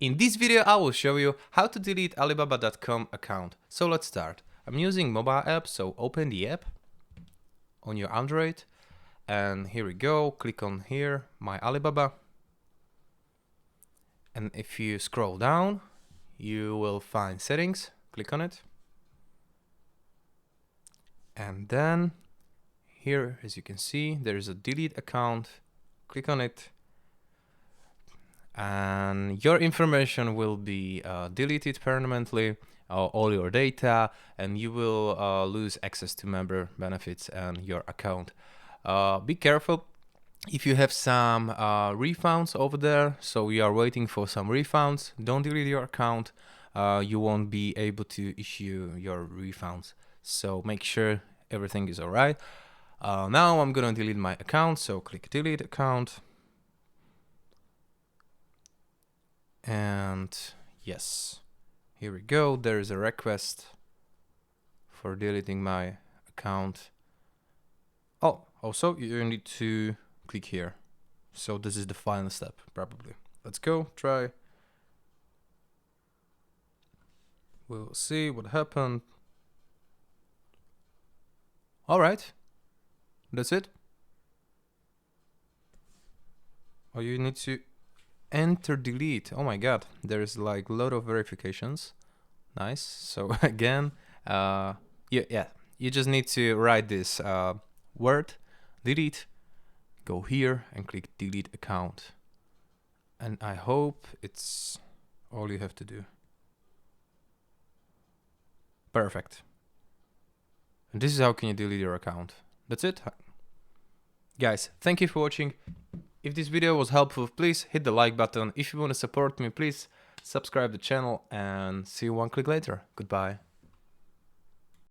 In this video I will show you how to delete Alibaba.com account. So let's start. I'm using mobile app, so open the app on your Android and here we go, click on here, my Alibaba, and if you scroll down you will find settings, click on it, and then here, as you can see, there is a delete account, click on it, and your information will be deleted permanently, all your data, and you will lose access to member benefits and your account. Be careful if you have some refunds over there, so we are waiting for some refunds. Don't delete your account, you won't be able to issue your refunds, so make sure everything is alright. Now I'm gonna delete my account, so click delete account. And yes, here we go, there is a request for deleting my account. Oh, also you need to click here, so this is the final step probably. Let's go, try. We'll see what happened. Alright, that's it. Oh, you need to enter delete. Oh my god, there's like a lot of verifications. Nice. So again, yeah, you just need to write this word delete, go here and click delete account, and I hope it's all you have to do. Perfect. And this is how can you delete your account. That's it, guys. Thank you for watching. If this video was helpful, please hit the like button. If you want to support me, please subscribe the channel, and see you one click later. Goodbye.